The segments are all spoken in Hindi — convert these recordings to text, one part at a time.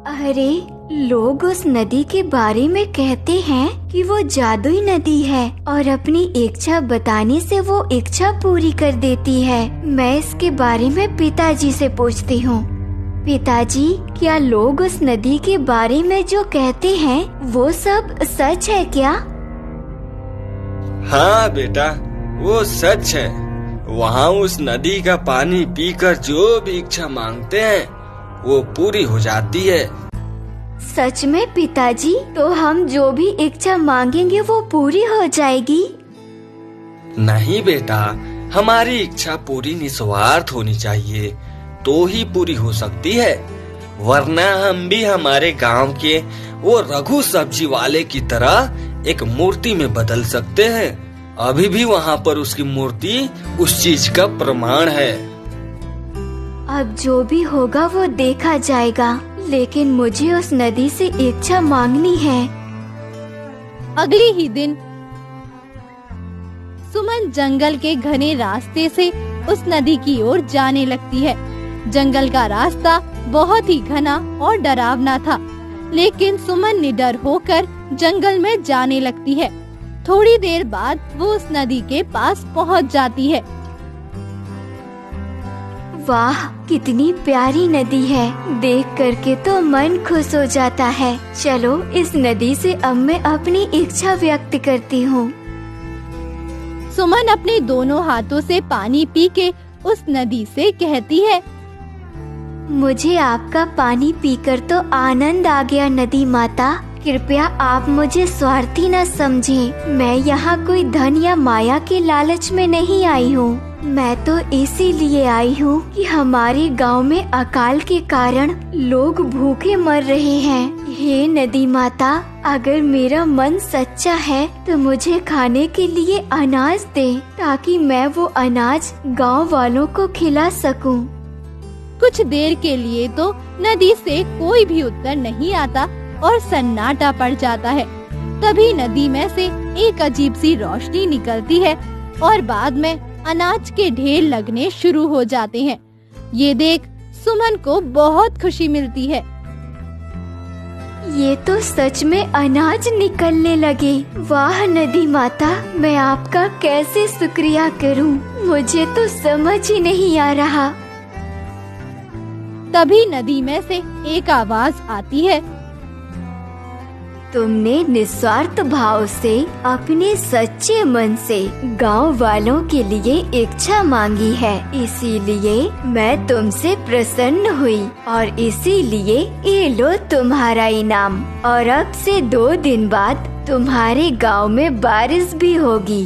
अरे, लोग उस नदी के बारे में कहते हैं कि वो जादुई नदी है और अपनी इच्छा बताने से वो इच्छा पूरी कर देती है। मैं इसके बारे में पिताजी से पूछती हूँ। पिताजी, क्या लोग उस नदी के बारे में जो कहते हैं वो सब सच है क्या? हाँ बेटा, वो सच है। वहाँ उस नदी का पानी पीकर जो भी इच्छा मांगते हैं वो पूरी हो जाती है। सच में पिताजी? तो हम जो भी इच्छा मांगेंगे वो पूरी हो जाएगी? नहीं बेटा, हमारी इच्छा पूरी निस्वार्थ होनी चाहिए, तो ही पूरी हो सकती है। वरना हम भी हमारे गांव के वो रघु सब्जी वाले की तरह एक मूर्ति में बदल सकते हैं। अभी भी वहाँ पर उसकी मूर्ति उस चीज का प्रमाण है। अब जो भी होगा वो देखा जाएगा, लेकिन मुझे उस नदी से इच्छा मांगनी है। अगले ही दिन सुमन जंगल के घने रास्ते से उस नदी की ओर जाने लगती है। जंगल का रास्ता बहुत ही घना और डरावना था, लेकिन सुमन निडर होकर जंगल में जाने लगती है। थोड़ी देर बाद वो उस नदी के पास पहुंच जाती है। वाह, कितनी प्यारी नदी है। देख करके तो मन खुश हो जाता है। चलो इस नदी से अब मैं अपनी इच्छा व्यक्त करती हूँ। सुमन अपने दोनों हाथों से पानी पी के उस नदी से कहती है, मुझे आपका पानी पीकर तो आनंद आ गया नदी माता। कृपया आप मुझे स्वार्थी न समझें। मैं यहाँ कोई धन या माया के लालच में नहीं आई हूँ। मैं तो इसीलिए आई हूँ कि हमारे गांव में अकाल के कारण लोग भूखे मर रहे हैं। हे नदी माता, अगर मेरा मन सच्चा है तो मुझे खाने के लिए अनाज दे, ताकि मैं वो अनाज गांव वालों को खिला सकूं। कुछ देर के लिए तो नदी से कोई भी उत्तर नहीं आता और सन्नाटा पड़ जाता है। तभी नदी में से एक अजीब सी रोशनी निकलती है और बाद में अनाज के ढेर लगने शुरू हो जाते हैं। ये देख सुमन को बहुत खुशी मिलती है। ये तो सच में अनाज निकलने लगे। वाह नदी माता, मैं आपका कैसे शुक्रिया करूं? मुझे तो समझ ही नहीं आ रहा। तभी नदी में से एक आवाज आती है, तुमने निस्वार्थ भाव से अपने सच्चे मन से गांव वालों के लिए इच्छा मांगी है, इसीलिए मैं तुमसे प्रसन्न हुई और इसीलिए ये लो तुम्हारा इनाम। और अब से 2 दिन बाद तुम्हारे गांव में बारिश भी होगी।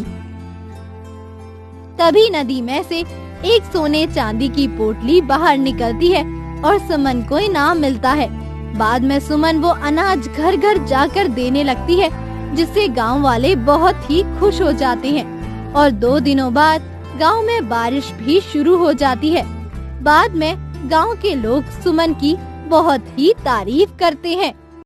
तभी नदी में से एक सोने चांदी की पोटली बाहर निकलती है और सुमन को इनाम मिलता है। बाद में सुमन वो अनाज घर घर जाकर देने लगती है, जिससे गांव वाले बहुत ही खुश हो जाते हैं और 2 दिनों बाद गांव में बारिश भी शुरू हो जाती है। बाद में गांव के लोग सुमन की बहुत ही तारीफ करते हैं।